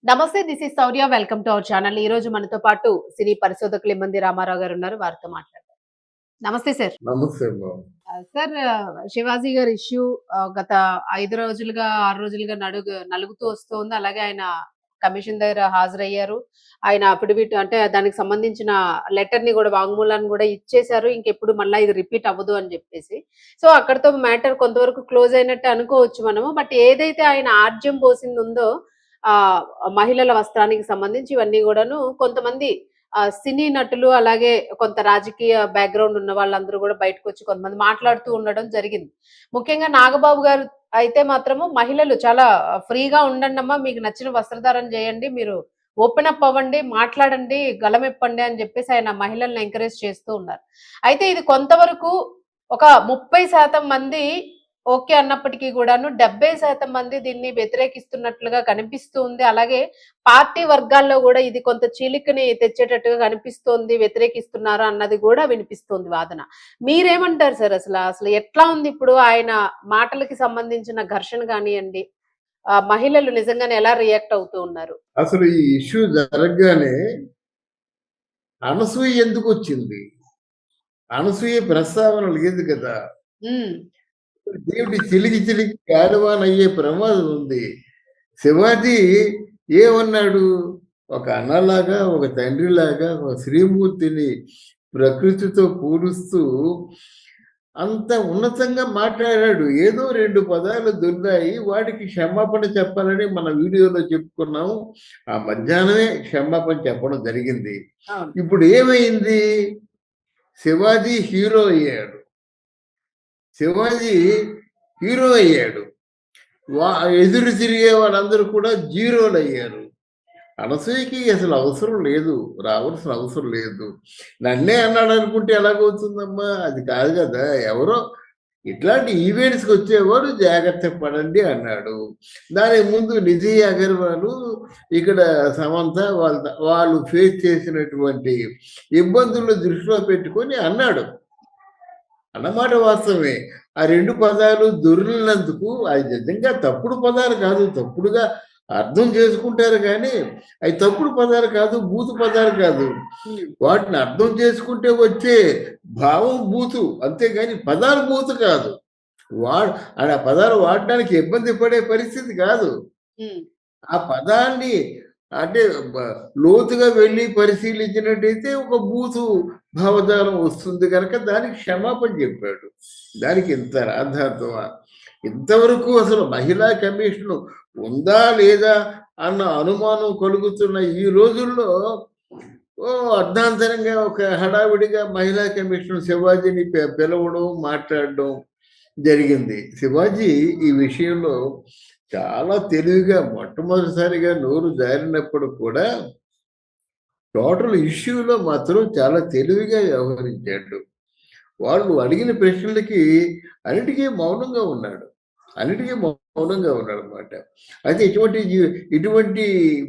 నమస్తే. This is Sourya. Welcome to our channel. ఈ రోజు మనతో పాటు సినీ పరిశోధకులు ఇమ్మంది రామారావు గారు ఉన్నారు. వారితో మాట్లాడదాం. నమస్తే సార్. నమస్తే బాబు. సార్, శివాజీ గారి ఇష్యూ గత 5 రోజులుగా, 6 రోజులుగా నలుగుతూ వస్తోంది. అలాగే ఆయన కమిషన్ దగ్గర హాజరయ్యారు. ఆయన అఫిడవిట్ అంటే దానికి సంబంధించిన లెటర్‌ని గూడా, వాంగ్మూలాన్ని గూడా ఇచ్చేసారు. ఇంకెప్పుడు మళ్ళా ఇది రిపీట్ అవ్వదు అని జెప్పేసి. సో, అక్కడితో మ్యాటర్ కొంతవరకు క్లోజ్ అయినట్టే అనుకోవచ్చు మనము. బట్ ఏదైతే ఆయన ఆర్జ్యం పోసిందుందో మహిళల వస్త్రానికి సంబంధించి ఇవన్నీ గూడాను కొంతమంది సినీ నటులు, అలాగే కొంత రాజకీయ బ్యాక్‌గ్రౌండ్ ఉన్న వాళ్ళందరూ గూడా బయటకొచ్చి కొంతమంది మాట్లాడుతూ ఉండడం జరిగింది. ముఖ్యంగా నాగబాబు గారు అయితే మాత్రము మహిళలు చాలా ఫ్రీగా ఉండండమ్మా, మీకు నచ్చిన వస్త్రధారణ జేయండి, మీరు ఓపెన్ అప్ అవ్వండి, మాట్లాడండి, గళమెప్పండి అని జెప్పేసి ఆయన మహిళల్ని ఎంకరేజ్ చేస్తూ ఉన్నారు. అయితే ఇది కొంతవరకు ఒక 30% మంది ఓకే అన్నప్పటికీ గూడాను 70% మంది దీన్ని వ్యతిరేకిస్తున్నట్లుగా కనిపిస్తూ ఉంది. అలాగే పార్టీ వర్గాల్లో గూడా ఇది కొంత చీలికని తెచ్చేటట్టుగా కనిపిస్తోంది. వ్యతిరేకిస్తున్నారు అన్నది గూడా వినిపిస్తోంది వాదన. మీరేమంటారు సార్ అసల? అసలు ఎట్లా ఉంది ఇప్పుడు ఆయన మాటలకి సంబంధించిన ఘర్షణ గానియండి, మహిళలు నిజంగానే ఎలా రియాక్ట్ అవుతూ ఉన్నారు? అసలు ఈ ఇష్యూ జరగగానే అనసూయ ఎందుకొచ్చింది? అనసూయ ప్రస్తావన లేదు కదా! హ్మ్. దేవుడి చిలికి చిలికి గాలివాన అయ్యే ప్రమాదం ఉంది. శివాజీ ఏమన్నాడు? ఒక అన్నలాగా, ఒక తండ్రిలాగా, ఒక శ్రీమూర్తిని ప్రకృతితో పోలుస్తూ అంత ఉన్నతంగా మాట్లాడాడు. ఏదో 2 పదాలు దొర్లాయి. వాటికి క్షమాపణ చెప్పాలని మన వీడియోలో చెప్పుకున్నాము. ఆ మధ్యాహ్నమే క్షమాపణ చెప్పడం జరిగింది. అవును. ఇప్పుడు ఏమైంది? శివాజీ హీరో అయ్యాడు. శివాజీ హీరో అయ్యాడు. ఎదురు తిరిగే వాళ్ళందరూ కూడా జీరోలయ్యారు. అనసూయకి అసలు అవసరం లేదు. రావాల్సిన అవసరం లేదు. నన్నే అన్నాడు అనుకుంటే ఎలాగవుతుందమ్మా? అది కాదు కదా! ఎవరో ఇట్లాంటి ఈవెంట్స్‌కి వచ్చేవాడు జాగ్రత్త పడండి అన్నాడు. దానికి ముందు నిధి అగర్వాలు, ఇక్కడ సమంత వాళ్ళు ఫేస్ చేసినటువంటి ఇబ్బందులను దృష్టిలో పెట్టుకొని అన్నాడు. అన్నమాట వాస్తవమే. ఆ 2 పదాలు దొర్లినందుకు అది నిజంగా తప్పుడు పదాలు కాదు. తప్పుడుగా అర్థం చేసుకుంటారు గానీ, అయి తప్పుడు పదాలు కాదు, బూతు పదాలు కాదు. హ్మ్. వాటిని అర్థం చేసుకుంటే వచ్చే భావం బూతు. అంతేగాని పదాలు బూతు కాదు. ఆ పదాలు వాడడానికి ఇబ్బంది పడే పరిస్థితి కాదు. హ్మ్. ఆ పదాన్ని అంటే లోతుగా వెళ్ళి పరిశీలించినట్టయితే ఒక బూతు భావజాలం వస్తుంది కనుక దానికి క్షమాపణ చెప్పాడు. దానికి ఇంత రాద్ధాంతమా? ఇంతవరకు అసలు మహిళా కమిషన్ ఉందా లేదా అన్న అనుమానం కలుగుతున్న ఈ రోజుల్లో అర్ధాంతరంగా ఒక హడావిడిగా మహిళా కమిషన్ శివాజీని పిలవడం, మాట్లాడడం జరిగింది. శివాజీ ఈ విషయంలో చాలా తెలివిగా మొట్టమొదటిసారిగా నోరు జారినప్పుడు కూడా టోటల్ ఇష్యూలో మాత్రం చాలా తెలివిగా వ్యవహరించాడు. వాళ్ళు అడిగిన ప్రశ్నలకి అన్నిటికీ మౌనంగా ఉన్నాడు. అన్నిటికీ మౌనంగా ఉన్నాడనమాట. అయితే ఇటువంటి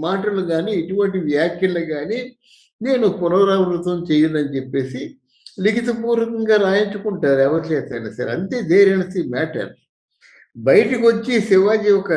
మాటలు గానీ, ఇటువంటి వ్యాఖ్యలు గానీ నేను పునరావృతం చేయనని చెప్పేసి లిఖితపూర్వకంగా రాయించుకుంటారు ఎవరి చేతైనా సరే. అంతే దేర్ ఎండ్స్ ది మ్యాటర్. బయటికొచ్చి శివాజీ ఒక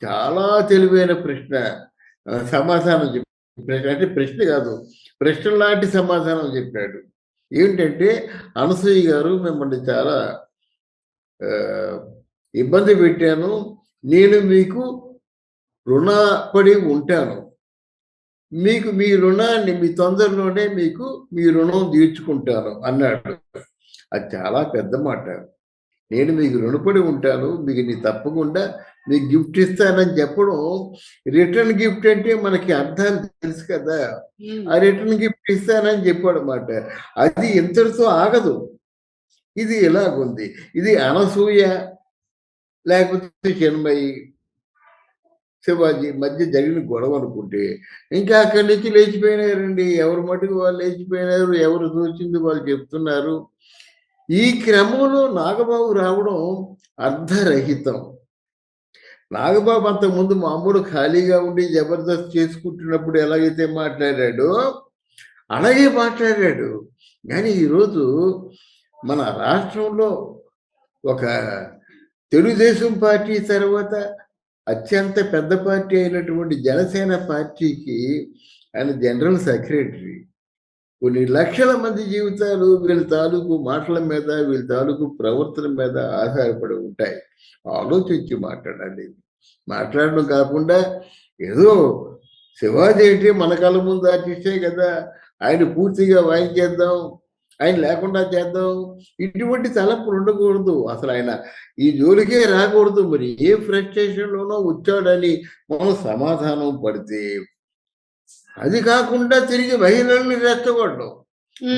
చాలా తెలివైన ప్రశ్న సమాధానం చెప్పాడు. అంటే ప్రశ్న కాదు, ప్రశ్న లాంటి సమాధానం చెప్పాడు. ఏంటంటే, అనసూయ గారు మిమ్మల్ని చాలా ఇబ్బంది పెట్టాను. నేను మీకు రుణపడి ఉంటాను. మీకు మీ రుణాన్ని మీ తొందరలోనే మీకు మీ రుణం తీర్చుకుంటాను అన్నాడు. అది చాలా పెద్ద మాట. నేను మీకు రుణపడి ఉంటాను. మీకు తప్పకుండా మీకు గిఫ్ట్ ఇస్తానని చెప్పడం, రిటర్న్ గిఫ్ట్ అంటే మనకి అర్థాలు తెలుసు కదా! ఆ రిటర్న్ గిఫ్ట్ ఇస్తానని చెప్పాడన్నమాట. అది ఇంతటితో ఆగదు. ఇది ఇలాగుంది. ఇది అనసూయ లేకపోతే చిన్మయి, శివాజీ మధ్య జరిగిన గొడవ అనుకుంటే, ఇంకా అక్కడి నుంచి లేచిపోయినారండి. ఎవరి మటుకు వాళ్ళు లేచిపోయినారు. ఎవరు తోచింది వాళ్ళు చెప్తున్నారు. ఈ క్రమంలో నాగబాబు రావడం అర్ధరహితం. నాగబాబు అంతకుముందు మామూలు ఖాళీగా ఉండి జబర్దస్త్ చేసుకుంటున్నప్పుడు ఎలాగైతే మాట్లాడాడో అలాగే మాట్లాడాడు. కానీ ఈరోజు మన రాష్ట్రంలో ఒక తెలుగుదేశం పార్టీ తర్వాత అత్యంత పెద్ద పార్టీ అయినటువంటి జనసేన పార్టీకి ఆయన జనరల్ సెక్రటరీ. కొన్ని లక్షల మంది జీవితాలు వీళ్ళ తాలూకు మాటల మీద, వీళ్ళ తాలూకు ప్రవర్తన మీద ఆధారపడి ఉంటాయి. ఆలోచించి మాట్లాడాలి. మాట్లాడడం కాకుండా ఏదో శివాజీ ఏంటి మన కళ్ళ ముందు ఆర్టిస్టే కదా, ఆయన పూర్తిగా వాయించేద్దాం, ఆయన లేకుండా చేద్దాం, ఇటువంటి తలపులు ఉండకూడదు. అసలు ఆయన ఈ జోలికే రాకూడదు. మరి ఏ ఫ్రస్ట్రేషన్లోనో వచ్చాడని మనం సమాధానం పడితే, అది కాకుండా తిరిగి మహిళల్ని రెచ్చగొట్టడం.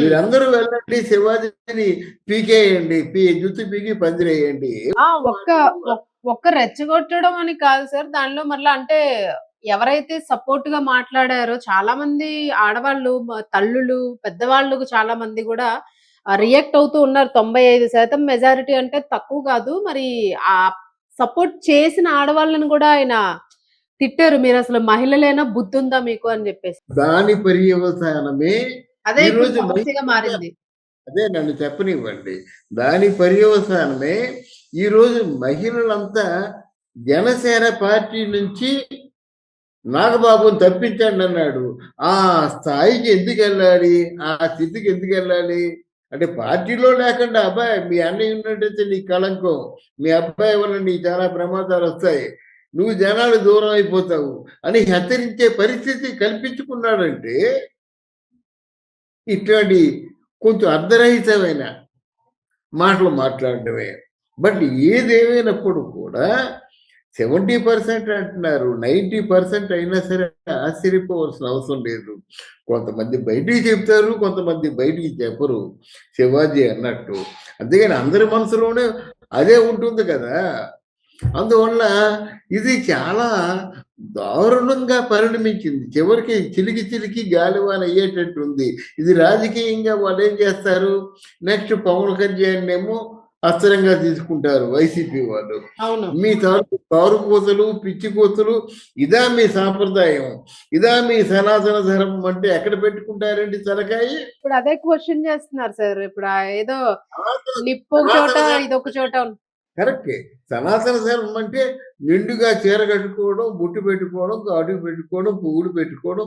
మీరందరూ వెళ్ళండి, శివాజీని పీకేయండి, జుత్తు పీకి పందిరేయండి. ఒక్క రెచ్చగొట్టడం అని కాదు సార్. దానిలో మళ్ళీ అంటే ఎవరైతే సపోర్ట్ గా మాట్లాడారో చాలా మంది ఆడవాళ్ళు, తల్లులు, పెద్దవాళ్ళు చాలా మంది కూడా రియాక్ట్ అవుతూ ఉన్నారు. 95% మెజారిటీ అంటే తక్కువ కాదు. మరి ఆ సపోర్ట్ చేసిన ఆడవాళ్ళని కూడా ఆయన తిట్టారు. మీరు అసలు మహిళలేనా, బుద్ధి ఉందా మీకు అని చెప్పేసి. దాని పర్యవసానమే అదే ఇప్పుడు ఈరోజు సమస్యగా మారింది. అదే నన్ను చెప్పనివ్వండి. దాని పర్యవసానమే ఈరోజు మహిళలంతా జనసేన పార్టీ నుంచి నాగబాబుని తప్పించండి అన్నాడు. ఆ స్థాయికి ఎందుకు వెళ్ళాలి, ఆ స్థితికి ఎందుకు వెళ్ళాలి అంటే, పార్టీలో లేకుండా అబ్బాయి మీ అన్నయ్య ఉన్నట్టయితే నీ కళంకం, మీ అబ్బాయి వల్ల నీ చాలా ప్రమాదాలు వస్తాయి, నువ్వు జనాలు దూరం అయిపోతావు అని హెచ్చరించే పరిస్థితి కల్పించుకున్నాడంటే, ఇట్లాంటి కొంచెం అర్ధరహితమైన మాటలు మాట్లాడటమే. బట్ ఏదేమైనప్పుడు కూడా 70% అంటున్నారు, 90% అయినా సరే ఆశ్చర్యపోవాల్సిన అవసరం లేదు. కొంతమంది బయటికి చెప్తారు, కొంతమంది బయటికి చెప్పరు, శివాజీ అన్నట్టు. అంతేగాని అందరి మనసులోనే అదే ఉంటుంది కదా. అందువల్ల ఇది చాలా దారుణంగా పరిణమించింది. చివరికి చిలికి చిలికి గాలివాన అయ్యేటట్టు ఉంది. ఇది రాజకీయంగా వాళ్ళు ఏం చేస్తారు, నెక్స్ట్ పవన్ కళ్యాణ్ ఏమో అస్త్రంగా తీసుకుంటారు వైసీపీ వాళ్ళు. మీ కారు కోతలు, పిచ్చి కోతలు, ఇదా మీ సాంప్రదాయం, ఇదా మీ సనాతన ధర్మం అంటే ఎక్కడ పెట్టుకుంటారండి తలకాయి? ఇప్పుడు అదే క్వశ్చన్ చేస్తున్నారు సార్. ఇప్పుడు ఏదో నిప్పు ఒక చోట, ఇదొక చోట. కరెక్టే. సనాతన ధర్మం అంటే నిండుగా చీర కట్టుకోవడం, బొట్టు పెట్టుకోవడం, గాజులు పెట్టుకోవడం, పువ్వులు పెట్టుకోవడం,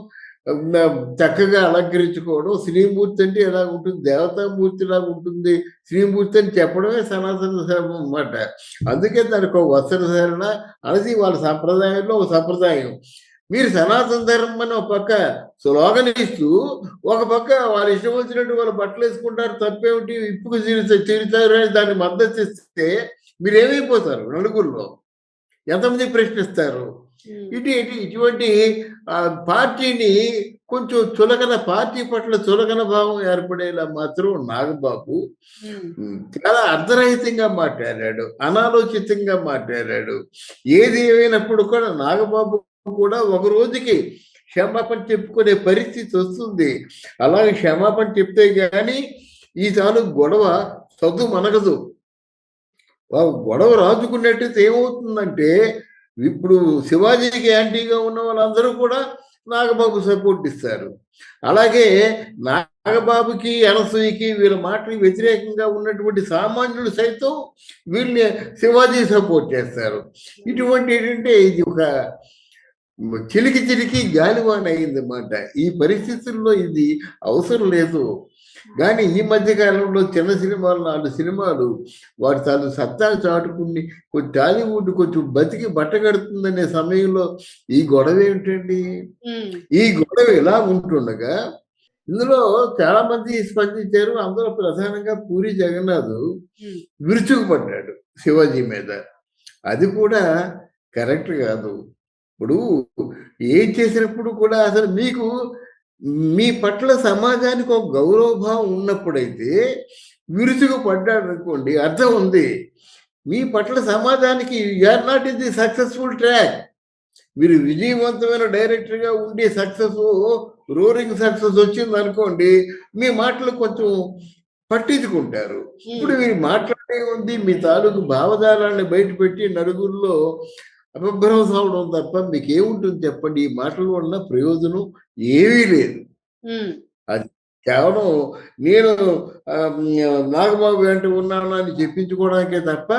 చక్కగా అలంకరించుకోవడం. శ్రీమూర్తి అంటే ఎలా ఉంటుంది, దేవతామూర్తి లాగా ఉంటుంది శ్రీమూర్తి అని చెప్పడమే సనాతన ధర్మం అన్నమాట. అందుకే దానికి ఒక వస్త్రధారణ అనేది వాళ్ళ సంప్రదాయంలో ఒక సంప్రదాయం. మీరు సనాతన ధర్మం అని ఒక పక్క స్లోగన్ ఇస్తూ, ఒక పక్క వాళ్ళు ఇష్టం వచ్చినట్టు వాళ్ళు బట్టలు వేసుకుంటారు, తప్పేమిటి, ఇప్పుకు తీరుతారు అని దాన్ని మద్దతు ఇస్తే మీరేమైపోతారు? నలుగురిలో ఎంతమంది ప్రశ్నిస్తారు? ఇటువంటి పార్టీని కొంచెం చులకన, పార్టీ పట్ల చులకన భావం ఏర్పడేలా మాత్రం నాగబాబు చాలా అర్ధరహితంగా మాట్లాడాడు, అనాలోచితంగా మాట్లాడాడు. ఏది ఏమైనప్పుడు కూడా నాగబాబు కూడా ఒక రోజుకి క్షమాపణ చెప్పుకునే పరిస్థితి వస్తుంది. అలాగే క్షమాపణ చెప్తే గాని ఈ తాలూకు గొడవ సద్దు మనగదు. గొడవ రాజుకున్నట్టయితే ఏమవుతుందంటే, ఇప్పుడు శివాజీకి యాంటీగా ఉన్న వాళ్ళందరూ కూడా నాగబాబు సపోర్ట్ ఇస్తారు. అలాగే నాగబాబుకి, అనసూయకి వీళ్ళ మాటలకు వ్యతిరేకంగా ఉన్నటువంటి సామాన్యులు సైతం వీళ్ళని శివాజీ సపోర్ట్ చేస్తారు. ఇటువంటి ఏంటంటే ఇది ఒక చిలికి చిలికి గాలివాన అయిందన్నమాట. ఈ పరిస్థితుల్లో ఇది అవసరం లేదు. కానీ ఈ మధ్య కాలంలో చిన్న సినిమాలు, 4 సినిమాలు వాటి తాను సత్తా చాటుకుని కొంచెం టాలీవుడ్ కొంచెం బతికి బట్టగడుతుందనే సమయంలో ఈ గొడవ ఏమిటండి? ఈ గొడవ ఇలా ఉంటుండగా ఇందులో చాలా మంది స్పందించారు. అందులో ప్రధానంగా పూరి జగన్నాథ్ విరుచుకుపడ్డాడు శివాజీ మీద. అది కూడా కరెక్ట్ కాదు. ఇప్పుడు ఏం చేసినప్పుడు కూడా అసలు మీకు మీ పట్ల సమాజానికి ఒక గౌరవభావం ఉన్నప్పుడైతే విరుచుకు పడ్డాడు అనుకోండి, అర్థం ఉంది. మీ పట్ల సమాజానికి you are not in the successful track. మీరు విజయవంతమైన డైరెక్టర్గా ఉండి సక్సెస్, రోరింగ్ సక్సెస్ వచ్చింది అనుకోండి, మీ మాటలు కొంచెం పట్టించుకుంటారు. ఇప్పుడు మీరు మాట్లాడే ఉంది మీ తాలూకు భావజాలాన్ని బయటపెట్టి నలుగురిలో అపభ్రంశం అవడం తప్ప మీకేముంటుంది చెప్పండి? ఈ మాటల వల్ల ప్రయోజనం ఏమీ లేదు. అది కేవలం నేను నాగబాబు వెంట ఉన్నాను అని చెప్పించుకోవడానికే తప్ప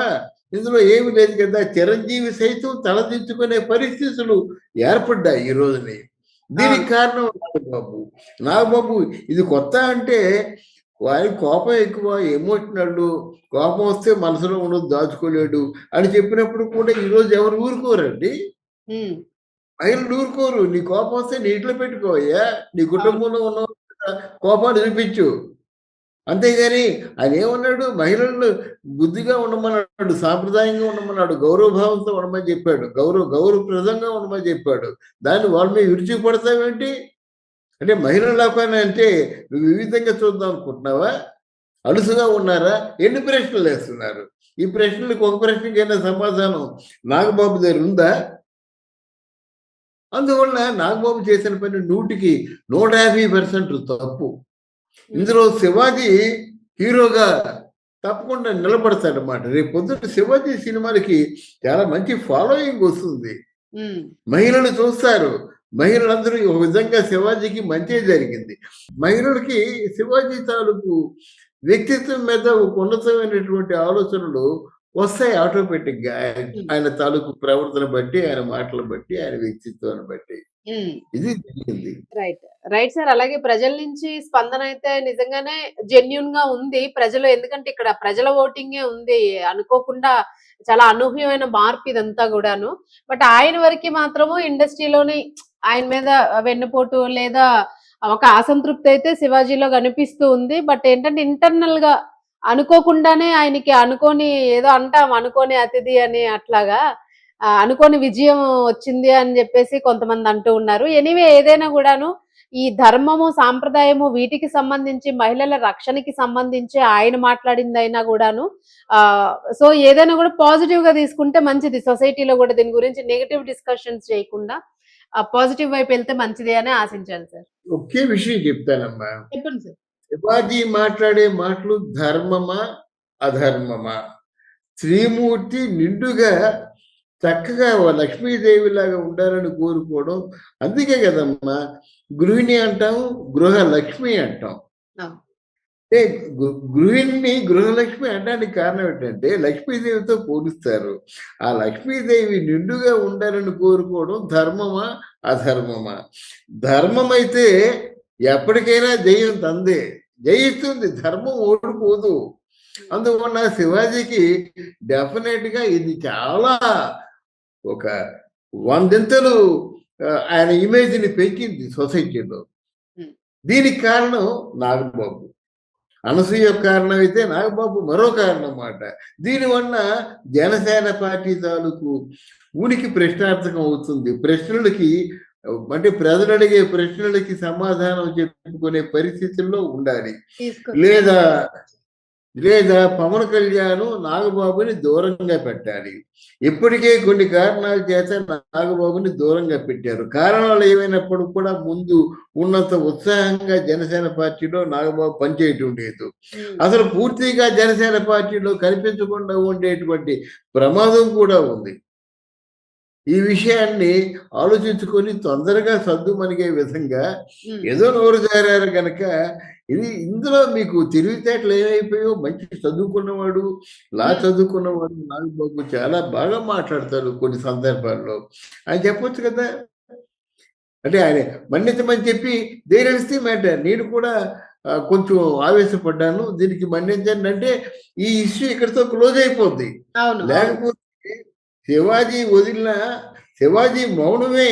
ఇందులో ఏమి లేదు కదా. చిరంజీవి సైతం తలదించుకునే పరిస్థితులు ఏర్పడ్డాయి ఈ రోజుని. దీనికి అవును. కారణం నాగబాబు. నాగబాబు ఇది కొత్త అంటే వారికి కోపం ఎక్కువ, ఎమోషనల్, కోపం వస్తే మనసులో ఉన్నది దాచుకోలేడు అని చెప్పినప్పుడు కూడా ఈరోజు ఎవరు ఊరుకోరండి. హ్మ్. మహిళలు ఊరుకోరు. నీ కోపం వస్తే నీ ఇంట్లో పెట్టుకోవయ్యా. నీ అవును. కుటుంబంలో ఉన్న కోపాన్ని చూపించు. అంతేగాని ఆయన ఏమన్నాడు, మహిళలను బుద్ధిగా ఉండమన్నాడు, సాంప్రదాయంగా ఉండమన్నాడు, గౌరవభావంతో ఉండమని చెప్పాడు, గౌరవప్రదంగా ఉండమని చెప్పాడు. దాన్ని వాళ్ళ మీద విరుచుకుపడతావేంటి? అంటే మహిళల లోకాన్ని అంటే నువ్వు ఈ విధంగా చూద్దాం అనుకుంటున్నావా? అలుసుగా ఉన్నారా? ఎన్ని ప్రశ్నలు వేస్తున్నారు. ఈ ప్రశ్నలకు ఒక ప్రశ్నకైనా సమాధానం నాగబాబు దగ్గర ఉందా? అందువల్ల నాగబాబు చేసిన పని 100కి 150% తప్పు. ఇందులో శివాజీ హీరోగా తప్పకుండా నిలబడతాడనమాట. రేపు పొద్దున్న శివాజీ సినిమాలకి చాలా మంచి ఫాలోయింగ్ వస్తుంది. హ్మ్. మహిళలు చూస్తారు. మహిళలందరూ ఒక విధంగా శివాజీకి మంచే జరిగింది. మహిళలకి శివాజీ తాలూకు వ్యక్తిత్వం మీద ఒక ఉన్నతమైనటువంటి ఆలోచనలు వస్తాయి ఆటోమేటిక్‌గా. హ్మ్. ఆయన తాలూకు ప్రవర్తన బట్టి, ఆయన మాటలు బట్టి, ఆయన వ్యక్తిత్వాన్ని బట్టి. హ్మ్. ఇది జరిగింది. రైట్. Right sir. అలాగే ప్రజల నుంచి స్పందన అయితే నిజంగానే జెన్యూన్‌గా ఉంది. ప్రజలు ఎందుకంటే ఇక్కడ ప్రజల ఓటింగే ఉంది. అనుకోకుండా చాలా అనూహ్యమైన మార్పు ఇదంతా గూడాను. బట్ ఆయన వరకి మాత్రము ఇండస్ట్రీలోని ఆయన మీద వెన్నుపోటు లేదా ఒక అసంతృప్తి అయితే శివాజీలో కనిపిస్తూ ఉంది. బట్ ఏంటంటే ఇంటర్నల్‌గా అనుకోకుండానే ఆయనకి అనుకోని ఏదో అంటాం అనుకోని అతిథి అని అట్లాగా అనుకోని విజయం వచ్చింది అని జెప్పేసి కొంతమంది అంటూ ఉన్నారు. ఎనీవే ఏదైనా గూడాను ఈ ధర్మము, సాంప్రదాయము వీటికి సంబంధించి మహిళల రక్షణకి సంబంధించి ఆయన మాట్లాడిందైనా గూడాను సో ఏదైనా గూడా పాజిటివ్‌గా తీసుకుంటే మంచిది. సొసైటీలో గూడా దీని గురించి నెగెటివ్ డిస్కషన్స్ చేయకుండా పాజిటివ్ వైపు ఎళ్తే మంచిది అని ఆశించాను సార్. ఒకే విషయం చెప్తానమ్మా. చెప్పండి సార్. శివాజీ మాట్లాడే మాటలు ధర్మమా? అధర్మమా? శ్రీమూర్తి నిండుగా చక్కగా ఓ లక్ష్మీదేవిలాగా ఉండాలని కోరుకోవడం. అందుకే కదమ్మా గృహిణి అంటాం, గృహలక్ష్మి అంటాం. అవును. అంటే గృహిణిని గృహలక్ష్మి అనడానికి కారణం ఏంటంటే లక్ష్మీదేవితో పోలుస్తారు. ఆ లక్ష్మీదేవి నిండుగా ఉండాలని కోరుకోవడం ధర్మమా? అధర్మమా? ధర్మమైతే ఎప్పటికైనా జయం తందే. జయిస్తుంది. ధర్మం ఓడిపోదు. అందువల్ల శివాజీకి డెఫినెట్‌గా ఇది చాలా ఒక వందింతలు ఆయన ఇమేజ్‌ని పెంచింది సొసైటీలో. హ్మ్. దీనికి కారణం నాగబాబు. అనసూయ కారణం అయితే నాగబాబు మరో కారణం మాట. దీనివల్ల జనసేన పార్టీ తాలూకు ఉనికి ప్రశ్నార్థకం అవుతుంది. ప్రశ్నలకి అంటే ప్రజలు అడిగే ప్రశ్నలకి సమాధానం చెప్పుకునే పరిస్థితుల్లో ఉండాలి. లేదా లేదా పవన్ కళ్యాణ్ నాగబాబుని దూరంగా పెట్టాలి. ఇప్పటికే కొన్ని కారణాల చేత నాగబాబుని దూరంగా పెట్టారు. కారణాలు ఏమైనప్పుడు కూడా ముందు ఉన్నంత ఉత్సాహంగా జనసేన పార్టీలో నాగబాబు పనిచేయటం లేదు. అసలు పూర్తిగా జనసేన పార్టీలో కనిపించకుండా ఉండేటువంటి ప్రమాదం కూడా ఉంది. ఈ విషయాన్ని ఆలోచించుకొని తొందరగా సద్దుమణిగే విధంగా ఏదో నోరు జారారు గనక ఇందులో మీకు తెలివితేటలు ఏమైపోయాయో మంచి చదువుకున్నవాడు, చదువుకున్నవాడు నాగబాబు చాలా బాగా మాట్లాడతారు కొన్ని సందర్భాల్లో. ఆయన చెప్పొచ్చు కదా! అంటే ఆయన మన్నించమని చెప్పి దేర్ ఈస్ ది మ్యాటర్. నేను కూడా కొంచెం ఆవేశపడ్డాను. దీనికి మన్నించండి అంటే ఈ ఇష్యూ ఇక్కడితో క్లోజ్ అయిపోద్ది. అవును. లేకపోతే శివాజీ వదిలిన శివాజీ మౌనమే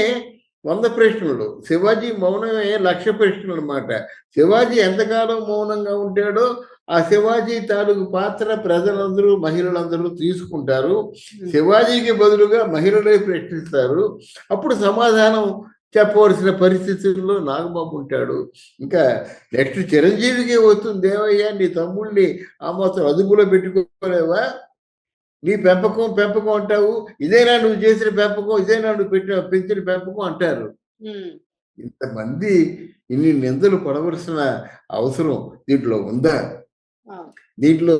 100 ప్రశ్నలు. శివాజీ మౌనమే 1,00,000 ప్రశ్నలనమాట. శివాజీ ఎంతకాలం మౌనంగా ఉంటాడో ఆ శివాజీ తాలూకు పాత్ర ప్రజలందరూ, మహిళలందరూ తీసుకుంటారు. శివాజీకి బదులుగా మహిళలే ప్రశ్నిస్తారు. అప్పుడు సమాధానం చెప్పవలసిన పరిస్థితుల్లో నాగబాబు ఉంటాడు. ఇంకా నెక్స్ట్ చిరంజీవికి వస్తుంది. ఏమయ్యా నీ తమ్ముడిని ఆ మాత్రం అదుపులో పెట్టుకోలేవా? నీ పెంపకం అంటావు. ఇదేనా నువ్వు చేసిన పెంపకం? ఇదేనా నువ్వు పెంచిన పెంపకం అంటారు. ఇంతమంది ఇన్ని నిందలు పడవలసిన అవసరం దీంట్లో ఉందా? దీంట్లో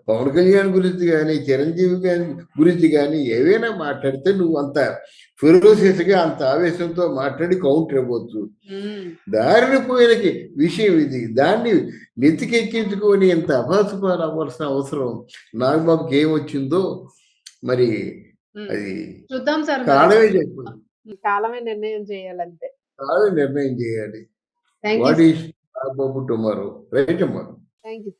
పవన్ కళ్యాణ్ గురించి కానీ, చిరంజీవి గురించి కానీ ఏవైనా మాట్లాడితే నువ్వు అంత ఫెరోసియస్‌గా అంత ఆవేశంతో మాట్లాడి కౌంటర్ ఇవ్వచ్చు. దారిన పోయినకి విషయం ఇది. దాన్ని నెత్తికెక్కించుకొని ఇంత అభాసుపాలు అవ్వాల్సిన అవసరం నాగబాబుకి ఏమొచ్చిందో మరి ఉమ్. అది చూద్దాం సార్ మరి. కాలమే చెప్పాలి, కాలమే నిర్ణయం చేయాలంతే. కాలమే నిర్ణయం చేయాలి. Thank you what is tomorrow, right అమ్మా. Thank you